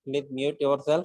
Please mute yourself.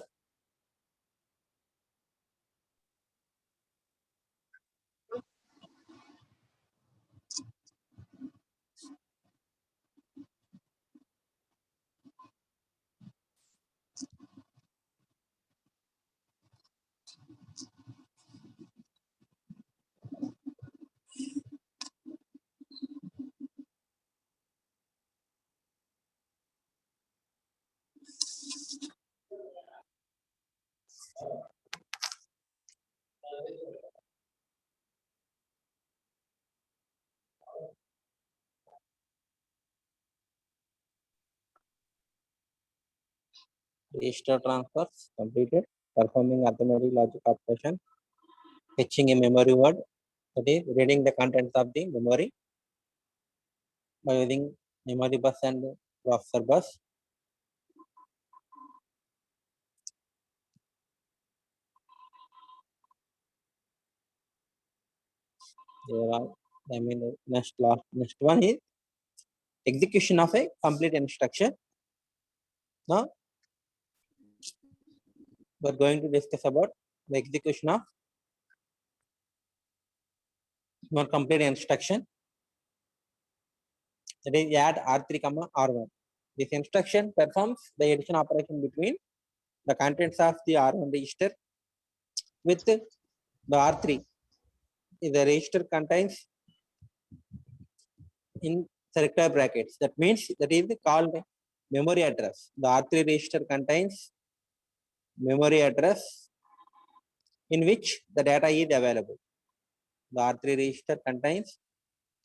Register transfers completed. Performing arithmetic logic operation. Fetching a memory word. That is reading the contents of the memory by using memory bus and processor bus. Next one is execution of a complete instruction. Now we are going to discuss about the execution of one complete instruction. That is add R3, R1. This instruction performs the addition operation between the contents of the R1 register with the R3. The register contains in circular brackets. That means that is called memory address. The R3 register contains memory address in which the data is available. The R3 register contains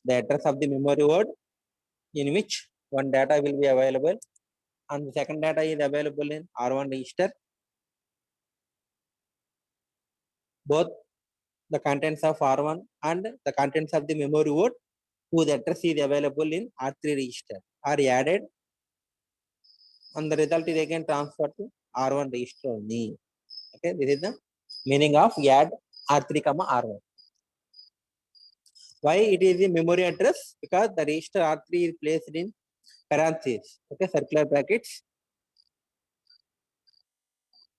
the address of the memory word in which one data will be available, and the second data is available in R1 register. Both the contents of R1 and the contents of the memory word whose address is available in R3 register are added, and the result is again transferred to R1 register only. Okay, this is the meaning of add R3, R1. Why it is a memory address? Because the register R3 is placed in parentheses, okay, circular brackets.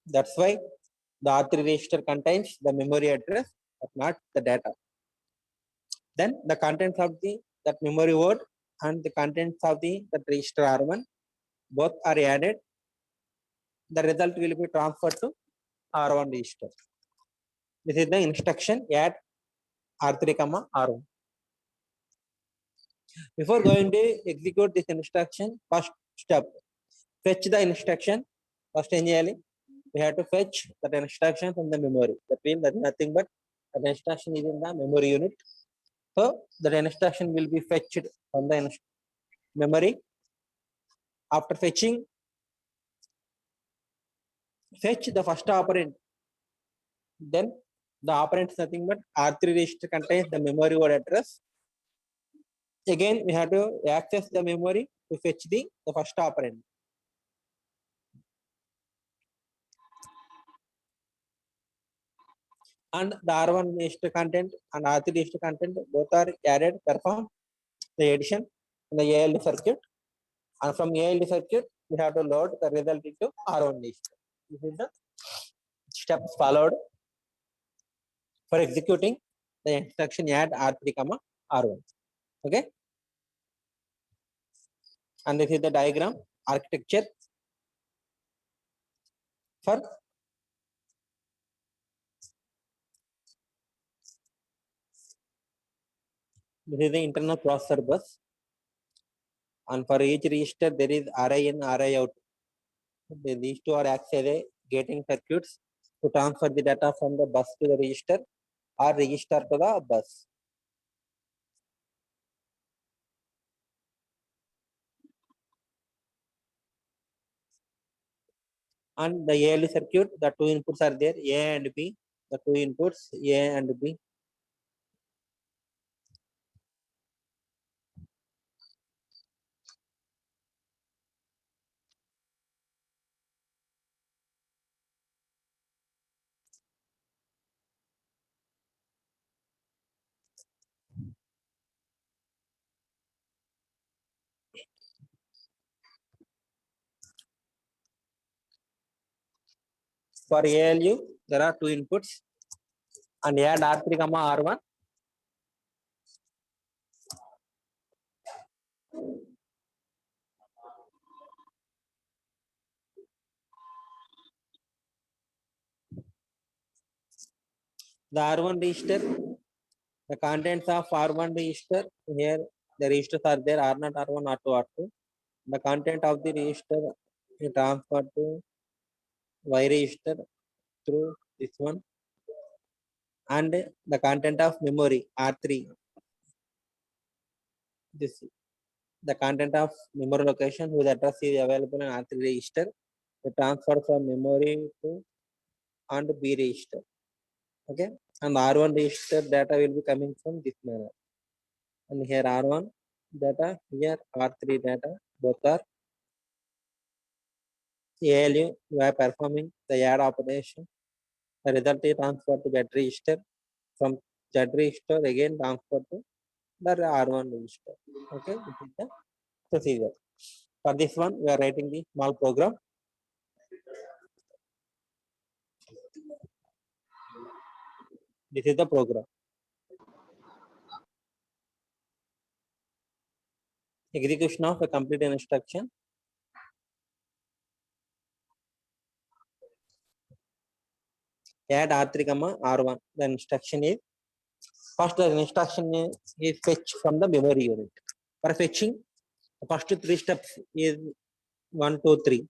That's why the R3 register contains the memory address, but not the data. Then the contents of that memory word and the contents of that register R1 both are added. The result will be transferred to R1 register. This is the instruction add R3, R1. Before going to execute this instruction, first step, fetch the instruction. First we have to fetch that instruction from the memory. That means that nothing but that instruction is in the memory unit. So that instruction will be fetched from the memory. After fetching, fetch the first operand. Then the operand is nothing but R3 register contains the memory word address. Again, we have to access the memory to fetch the first operand. And the R1 register content and R3 register content both are added, perform the addition in the ALD circuit. And from ALD circuit, we have to load the result into R1 register. This is the steps followed for executing the instruction add R3, R1. Okay. And this is the diagram architecture for this is the internal processor bus. And for each register, there is RI in, RI out. These two are acted as gating circuits to transfer the data from the bus to the register or register to the bus. And the ALU circuit, the two inputs are there, A and B. The two inputs, A and B. For ALU, there are two inputs, and add R3, R1. The R1 register, the contents of R1 register, here the registers are there, R0, R1, R2, R2. The content of the register is transferred to Y register through this one, and the content of memory R3, this the content of memory location whose address is available in R3 register, the transfer from memory to and B register. Okay, and R1 register data will be coming from this manner. And here R1 data, here R3 data, both are ALU. We are performing the add operation. The result is transferred to Z register. From Z register again transferred to the R1 register. Okay, this is the procedure. For this one, we are writing the small program. This is the program. Execution of a complete instruction. Add R3, R1. The instruction is first. The instruction is fetch from the memory unit. For fetching, the first three steps is 1, 2, 3.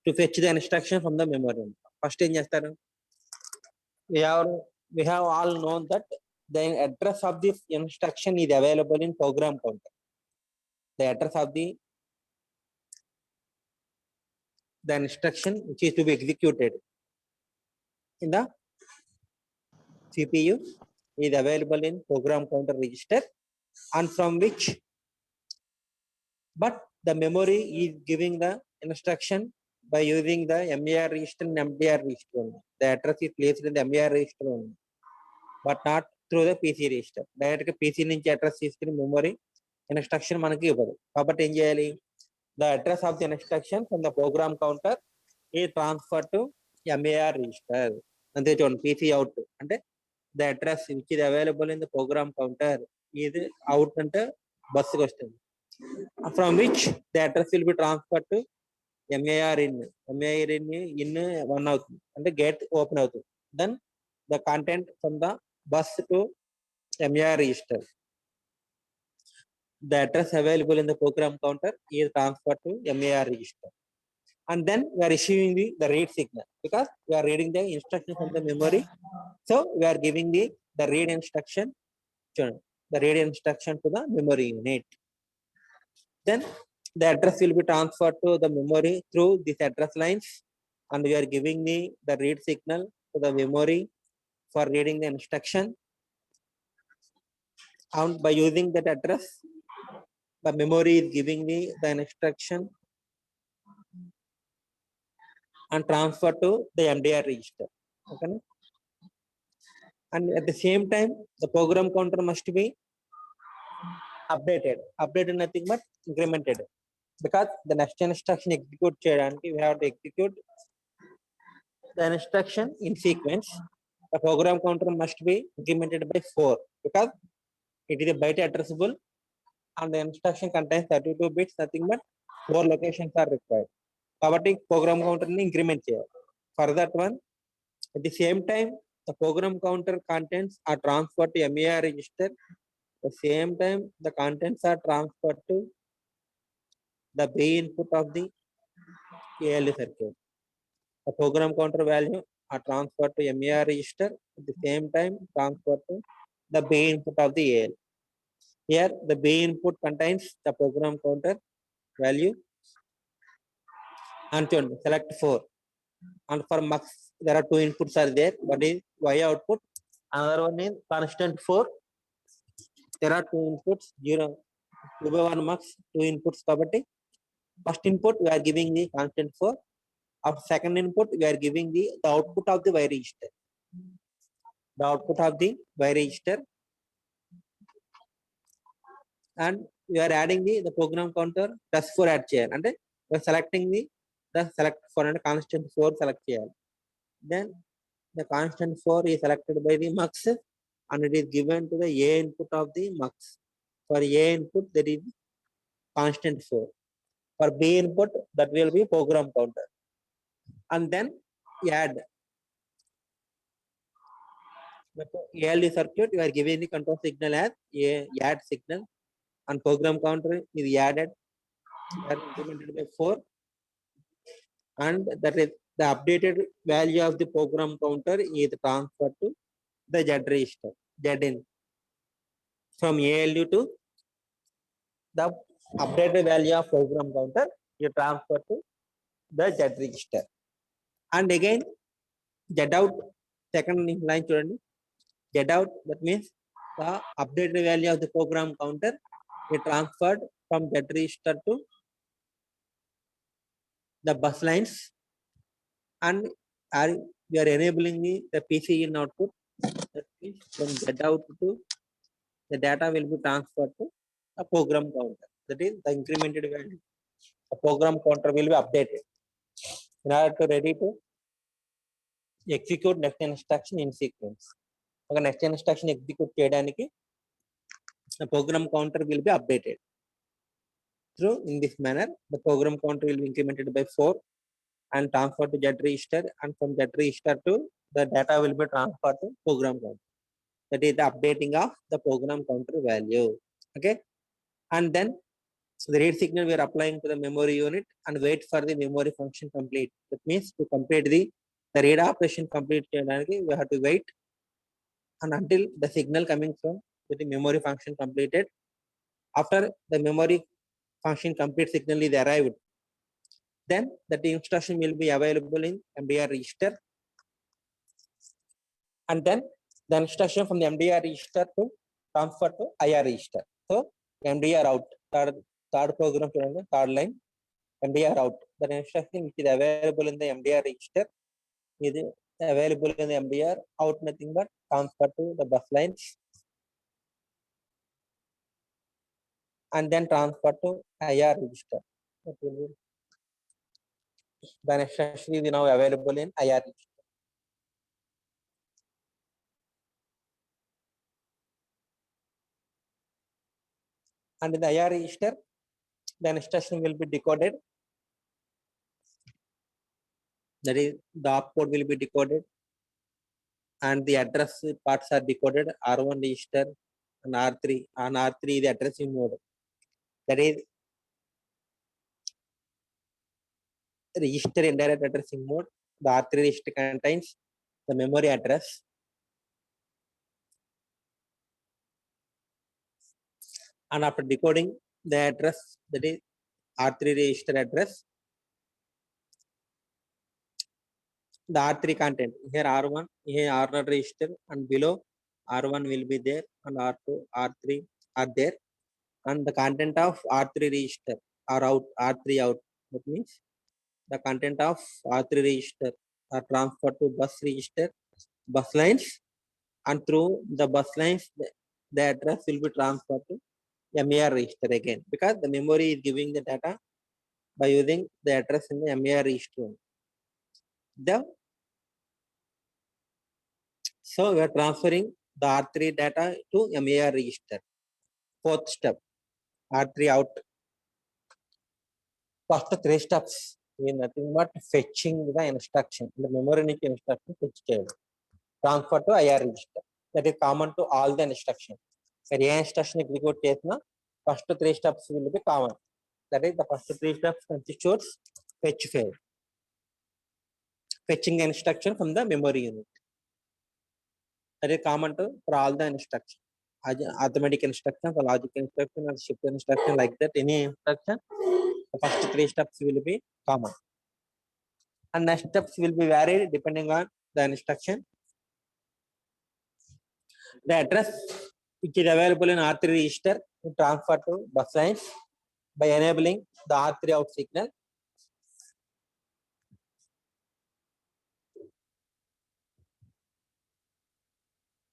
To fetch the instruction from the memory unit. First thing we have all known that the address of this instruction is available in program counter. The address of the instruction which is to be executed in the CPU is available in program counter register, and from which, but the memory is giving the instruction by using the MAR register and MDR register only. The address is placed in the MAR register only, but not through the PC register. Direct PC నుంచి address తీసుకుని memory instruction మనకి ఇవ్వదు. కాబట్టి ఏం చేయాలి? The address of the instruction from the program counter is transferred to MAR register. అంతే చూడండి, PC out అంటే the address which is available in the program counter is out అంటే బస్సుకి వస్తుంది. From which the address will be transferred to MAR in. MAR in 1 అవుతుంది అంటే gate open అవుతుంది. Then the content from the bus to MAR register. The address available in the program counter is transferred to MAR register. And then we are issuing the read signal because we are reading the instruction from the memory. So we are giving the read instruction, the read instruction to the memory unit. Then the address will be transferred to the memory through these address lines, and we are giving the read signal to the memory for reading the instruction. And by using that address, the memory is giving the instruction and transfer to the MDR register. Okay. And at the same time, the program counter must be updated. Updated nothing but incremented, because the next instruction execute cheyadaniki we have to execute the instruction in sequence. The program counter must be incremented by 4 because it is a byte addressable and the instruction contains 32 bits, nothing but 4 locations are required. కాబట్టి program counter ni increment చేయాలి. For that one, at the same time, the program counter contents are transferred to MAR register. At the same time, the contents are transferred to the B input of the ALU circuit. The program counter value are transferred to MAR register. At the same time, transferred to the B input of the AL. Here, the B input contains the program counter value, and select 4. And for mux, there are 2 inputs are there. One is y output, another one is constant 4. There are 2 inputs, 0, 2 by 1 mux, 2 inputs. First input, we are giving the constant 4. Of second input, we are giving the output of the Y register. The output of the Y register, and we are adding the program counter plus 4 add చేయాలి. అంటే we are selecting the select 4 and constant 4 select చేయాలి. Then the constant 4 is selected by the mux and it is given to the A input of the mux. For A input, that is constant 4. For B input, that will be program counter. And then add the ALD circuit, you are giving the control signal as a add signal, and program counter is added, implemented by 4, and that is the updated value of the program counter is transferred to the Z register, Zin, from ALU to the updated value of program counter is transferred to the Z register. And again, Z out, second line చూడండి, Z out, that means the updated value of the program counter is transferred from Z register to the bus lines, and we are enabling the PC in output. That means from Z out to the data will be transferred to a program counter. That is the incremented value. The program counter will be updated in order to ready to execute next instruction in sequence. Okay, next instruction execute cheyadaniki the program counter will be updated through in this manner. The program counter will be incremented by 4 and transferred to Z register, and from Z register to the data will be transferred to program counter. That is the updating of the program counter value. Okay, and then the read signal we are applying to the memory unit and wait for the memory function complete. That means to complete the read operation complete cheyadaniki we have to wait and until the signal coming from the memory function completed. After the memory function complete signal is arrived, then that instruction will be available in MDR register, and then the instruction from the MDR register to transfer to IR register. So MDR out, third program, third line, MDR out. The instruction which is available in the MDR register is available in the MDR out, nothing but transfer to the bus lines and then transfer to IR register. That will be the instruction is now available in IR register. And in the IR register, the instruction will be decoded. That is, the opcode will be decoded and the address parts are decoded. R1 register and R3. On R3 the addressing mode. That is register indirect addressing mode. The R3 register contains the memory address. And after decoding the address, that is R3 register address, the R3 content, here R1, here R0 register, and below R1 will be there, and R2, R3 are there, and the content of R3 register are out, R3 out. That means the content of R3 register are transferred to bus register, bus lines, and through the bus lines, the address will be transferred to MAR register again, because the memory is giving the data by using the address in the MAR register. So we are transferring the R3 data to MAR register. Fourth step, R3 out. First 3 steps is nothing but fetching the instruction. The memory instruction fetch cheyadu. Transfer to IR register. That is common to all the instructions. If any instruction execute chesina, first 3 steps will be common. That is, the first 3 steps constitutes fetch phase. Fetching the instruction from the memory unit. That is common to for all the instructions. Arithmetic instruction, for logic instruction, or shift instruction, like that, any instruction, the first 3 steps will be common. and next steps will be varied depending on the instruction. The address which is available in R3 register will transfer to bus lines by enabling the R3 out signal.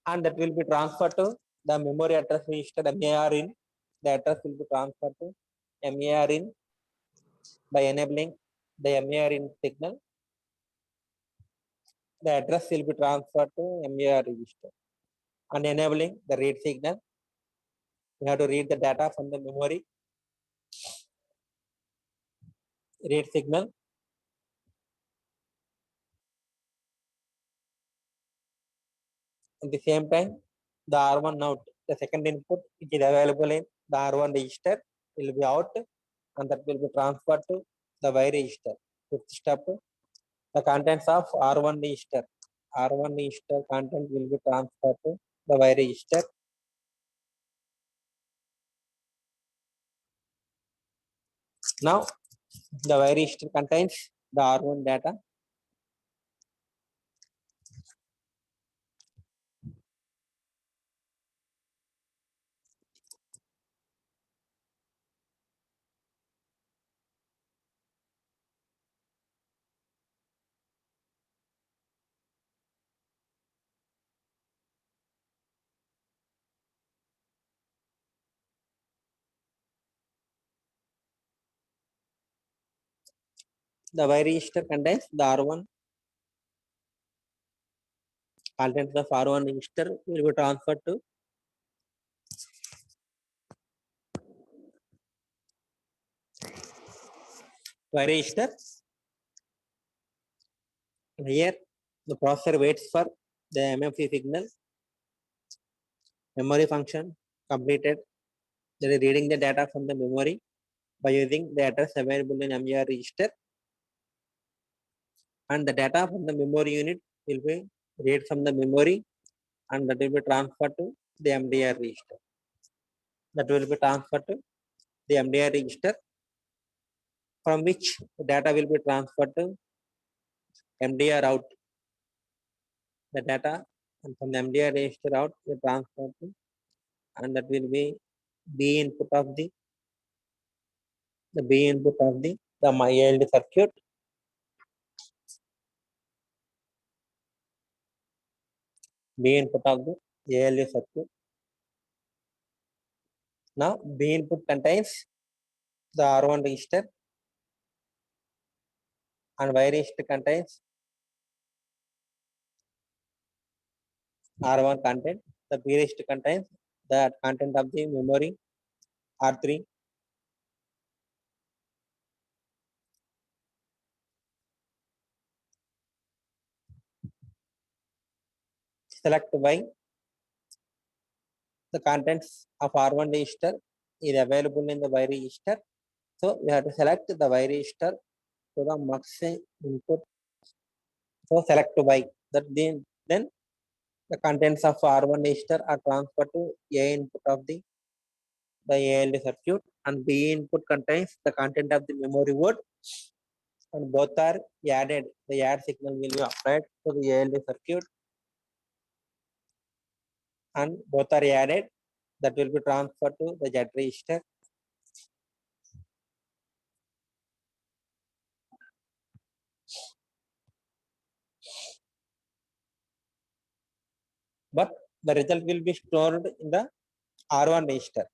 And that will be transferred to the memory address register MAR in. The address will be transferred to MAR in by enabling the MAR in signal. The address will be transferred to MAR register and enabling the read signal. We have to read the data from the memory. Read signal. At the same time, the R1 out, the second input which is available in the R1 register will be out, and that will be transferred to the Y register. Fifth step, the contents of R1 register. R1 register content will be transferred to the Y register. Now, the Y register contains the R1 data. The Y register contains the R1 contents of R1 register will be transferred to Y register. Here, the processor waits for the MFC signal. Memory function completed. That is reading the data from the memory by using the address available in MAR register, and the data from the memory unit will be read from the memory, and that will be transferred to the MDR register. That will be transferred to the MDR register, from which the data will be transferred to MDR out. The data and from the MDR register out will transfer to, and that will be B input of the B input of the ALD circuit. B input of the ALD circuit. Now B input contains the R1 register, and Y register contains R1 content. The B register contains the content of the memory R3. Select Y. The contents of R1 register is available in the Y register. So we have to select the Y register to the max input. So select Y. That then the contents of R1 register are transferred to A input of the ALD circuit, and B input contains the content of the memory word, and both are added. The add signal will be applied to the ALD circuit, and both are added. That will be transferred to the Z register. But the result will be stored in the R1 register.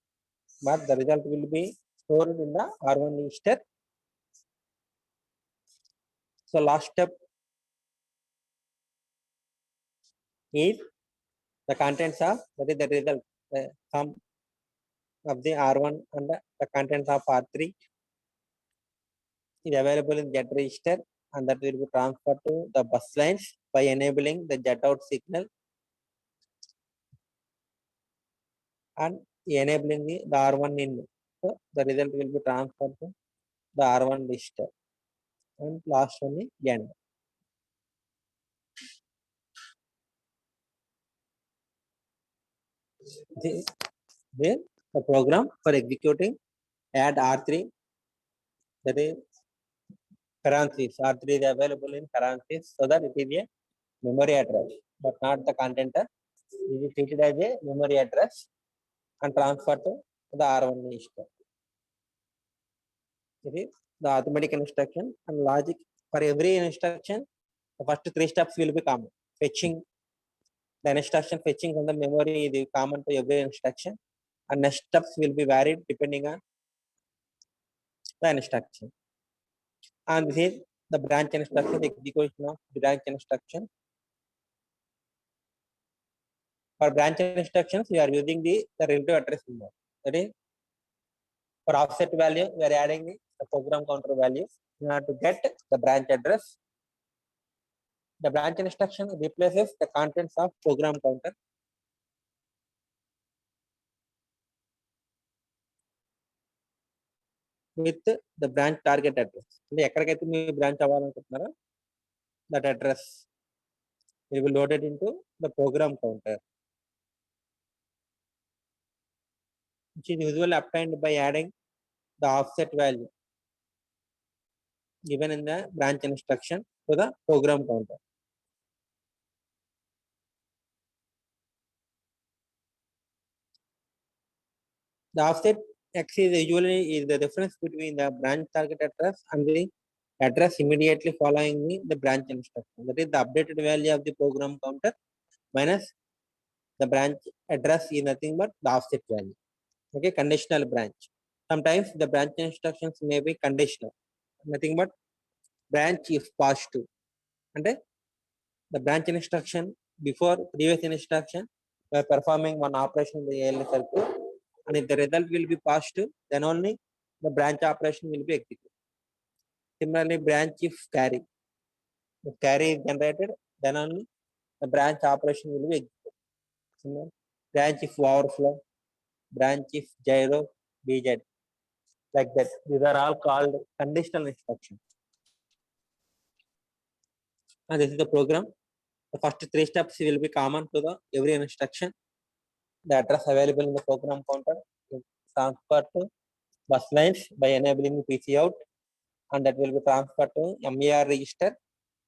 But the result will be stored in the R1 register. So last step is the contents of, that is the result, the sum of the R1 and the contents of R3 is available in Z register, and that will be transferred to the bus lines by enabling the Z out signal and enabling the R1 in. So the result will be transferred to the R1 register, and last one is end. This is the program for executing add R3, that is parentheses. R3 is available in parentheses so that it is a memory address, but not the content. It is treated as a memory address and transferred to the R1 register. It is the arithmetic instruction and logic. For every instruction, the first three steps will be common. Fetching, the instruction fetching from the memory is common to every instruction, and next steps will be varied depending on the instruction. And this is the branch instruction, the execution of branch instruction. For branch instructions, we are using the relative address symbol. That is, for offset value, we are adding the program counter value in order to get the branch address. The branch instruction replaces the contents of program counter with the branch target address. అంటే ఎక్కడికైతే మీ branch అవ్వాలనుకుంటున్నారో that address will be loaded into the program counter, which is usually obtained by adding the offset value given in the branch instruction to the program counter. The offset x is usually is the difference between the branch target address and the address immediately following the branch instruction. That is the updated value of the program counter minus the branch address is nothing but the offset value. Okay, conditional branch. Sometimes the branch instructions may be conditional, nothing but branch if positive. And the branch instruction before previous instruction we are performing one operation in the ALU circuit, and if the result will be positive, then only the branch operation will be executed. Similarly, branch if carry. If carry is generated, then only the branch operation will be executed. Similarly, branch if overflow, branch if gyro, BZ, like that. These are all called conditional instructions. And this is the program. The first three steps will be common to the every instruction. The address available in the program counter is transferred to bus lines by enabling PC out, and that will be transferred to MAR register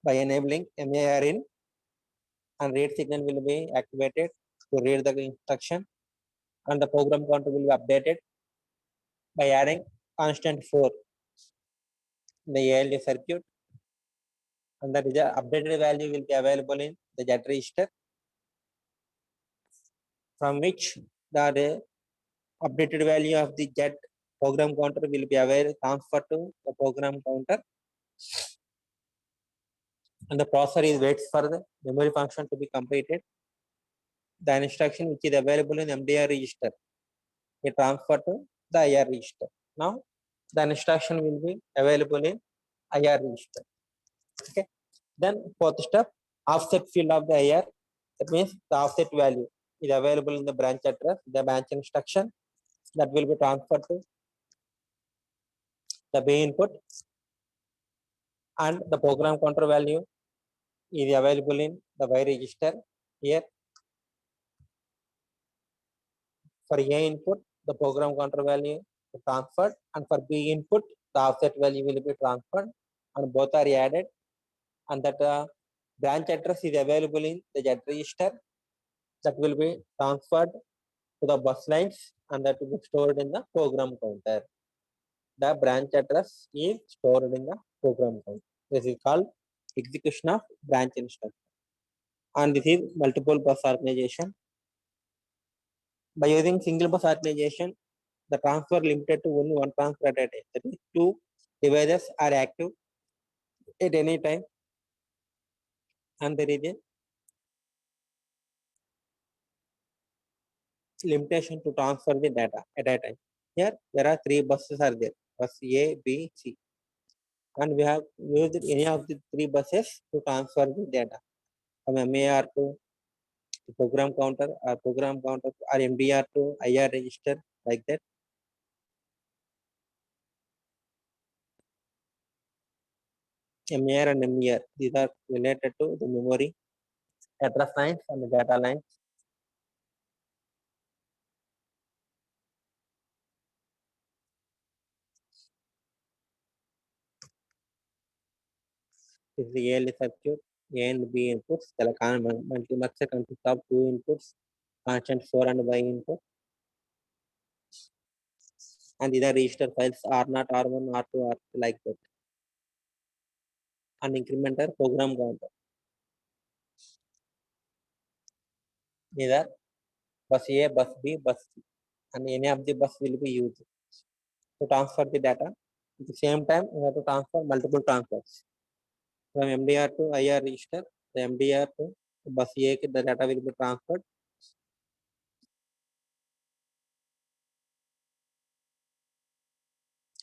by enabling MAR in, and read signal will be activated to read the instruction, and the program counter will be updated by adding constant 4 in the ALU circuit, and the updated value will be available in the Z register, from which the updated value of the Z program counter will be transferred to the program counter, and the processor is waits for the memory function to be completed. The instruction which is available in MDR register is transferred to the IR register. Now the instruction will be available in IR register. Okay. Then fourth step, offset field of the IR. That means the offset value is available in the branch address, the branch instruction that will be transferred to the B input, and the program counter value is available in the Y register. Here for A input, the program counter value is transferred, and for B input, the offset value will be transferred, and both are added, and that branch address is available in the Z register that will be transferred to the bus lines, and that will be stored in the program counter. The branch address is stored in the program counter. This is called execution of branch instruction. And this is multiple bus organization. By using single bus organization, the transfer limited to only one transfer at a time. That is, two devices are active at any time, and there is a limitation to transfer the data at a time. Here, there are three buses are there, bus A, B, C, and we have used any of the three buses to transfer the data from MAR to the program counter, or program counter or MDR to IR register, like that. MAR and MER, these are related to the memory address lines and the data lines. This is the ALU circuit. A and B inputs. The multiplexer consists of two inputs, constant 4 and Y input. And these are register files R0, R1, R2, R3 like that. And incrementer program counter. These are bus A, bus B, bus C. And any of the bus will be used to transfer the data. At the same time, we have to transfer multiple transfers. From MDR to IR register, the MDR to bus A, the data will be transferred.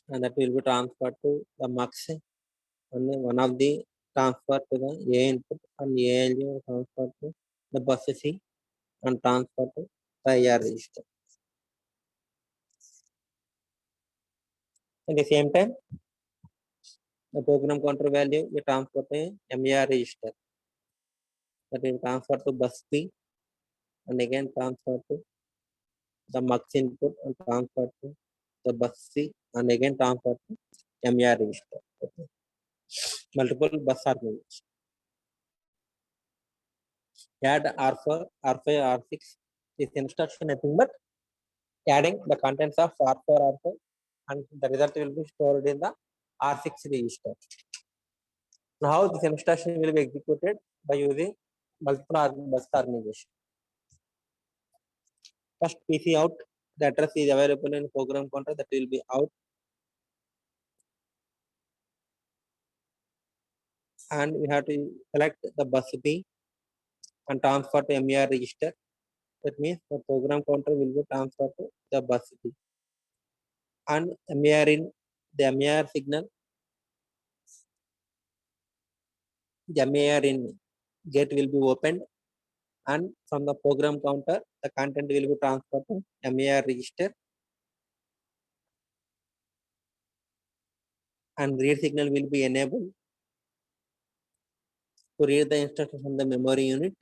And that will be transferred to the MUX. And one of the transfer to the A input and ALU transfer to the bus C and transfer to the IR register. At the same time, the program counter value we transfer to MER register. That will transfer to bus B and again transfer to the MUX input and transfer to the bus C and again transfer to MER register. Okay. Multiple bus organization. Add R4, R5, R6. This instruction nothing but adding the contents of R4, R5 and the result will be stored in the R6 register. Now how this instruction will be executed by using multiple bus organization. First PC out, the address is available in program counter, that will be out. And we have to select the bus B and transfer to MER register. That means the program counter will be transferred to the bus B. And MER in the MER signal, the MER in gate will be opened, and from the program counter, the content will be transferred to MER register. And read signal will be enabled to read the instructions from the memory unit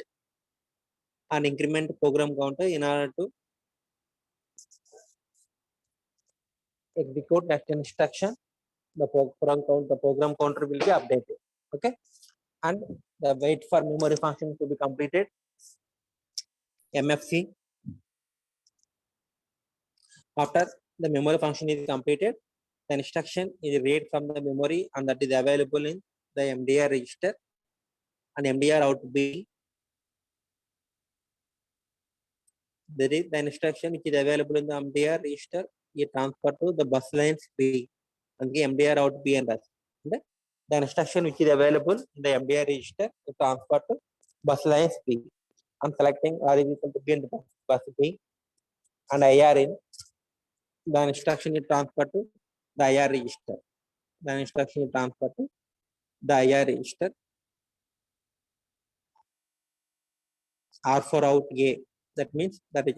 and increment program counter in order to execute that instruction. The program counter will be updated. Okay, and the wait for memory function to be completed. MFC. After the memory function is completed, the instruction is read from the memory and that is available in the MDR register and MDR out B. There is the instruction which is available in the MDR register is transferred to the bus lines B and the MDR out B and S. The instruction which is available in the MDR register is transferred to bus lines B. I'm selecting R is equal to B in the bus B and IR in. The instruction is transferred to the IR register. The instruction is transferred to the IR register. R4 out A. That means that is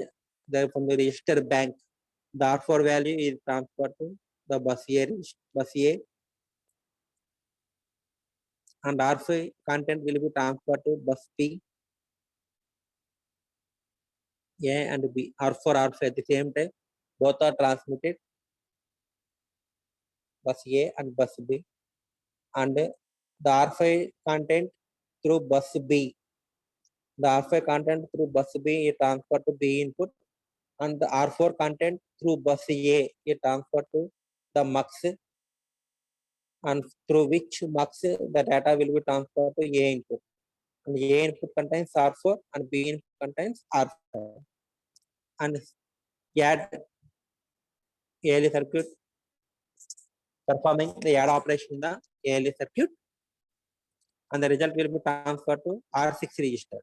from the register bank. The R4 value is transferred to the bus A, and R5 content will be transferred to bus B, A and B. R4, R5 at the same time, both are transmitted, bus A and bus B, and the R5 content through bus B. The R5 content through bus B is transferred to B input, and the R4 content through bus A is transferred to the MUX, and through which MUX the data will be transferred to A input. And A input contains R4 and B input contains R5. And add ALU circuit, performing the add operation in the ALU circuit, and the result will be transferred to R6 register.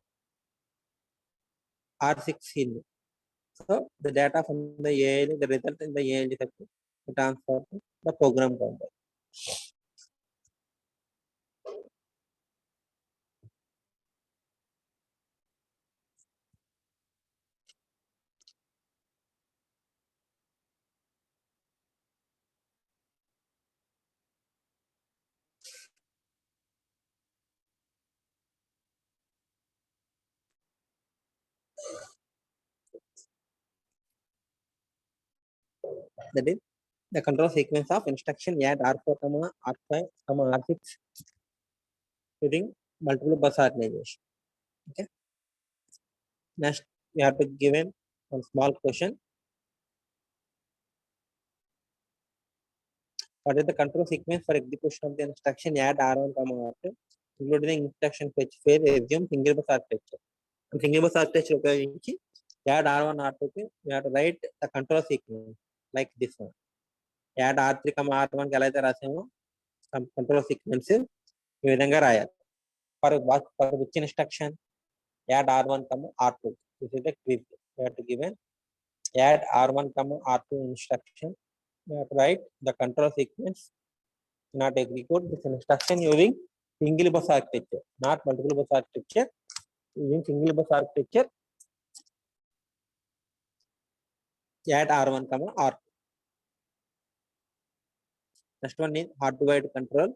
R6 in. So the data from the ALU, the result in the ALU circuit, transferred to the program counter. That is the control sequence of instruction add R4, R5, R6 using multiple bus organization. Okay. Next, we have to give him one small question. What is the control sequence for execution of the instruction add R1, R2, including the instruction fetch phase, assume single bus architecture. And single bus architecture ఉపయోగించి add R1, R2 కి we have to write the control sequence like this one. Add R3, R1 కి ఎలా అయితే రాసామో control sequence ఈ విధంగా రాయాలి. For which instruction? Add R1, R2. This is the quiz. We have to give an add R1, R2 instruction. We have to write the control sequence. Not execute this instruction using single bus architecture, not multiple bus architecture. Using single bus architecture, add R1, R2. Next one is hard divide control.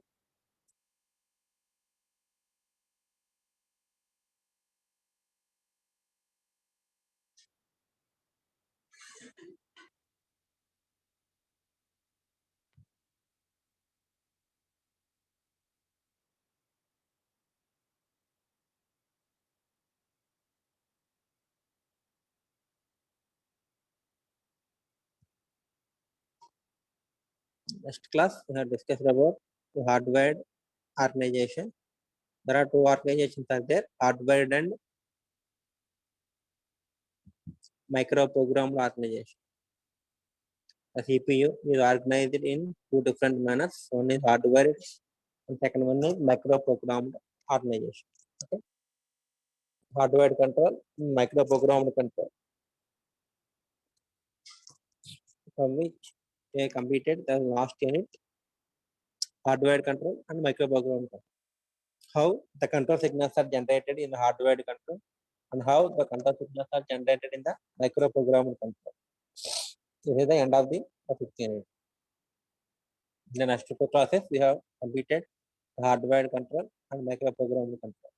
Next class, we have discussed about the hardwired organization. There are two organizations are there, hardwired and microprogrammed organization. The CPU is organized in two different manners. One is hardwired and second one is microprogrammed organization. Okay. Hardwired control, microprogrammed control, from which they completed the last unit, hardwired control and microprogrammed control. How the control signals are generated in the hardwired control and how the control signals are generated in the microprogrammed control. This is the end of the fifth unit. In the next two classes, we have completed the hardwired control and microprogrammed control.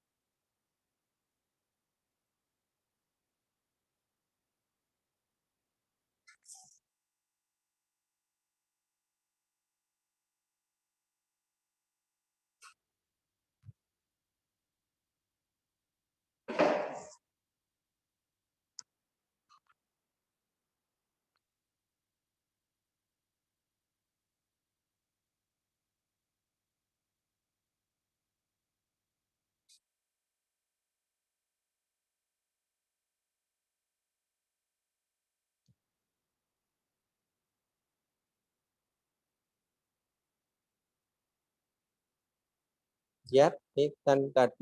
Yeah, take and that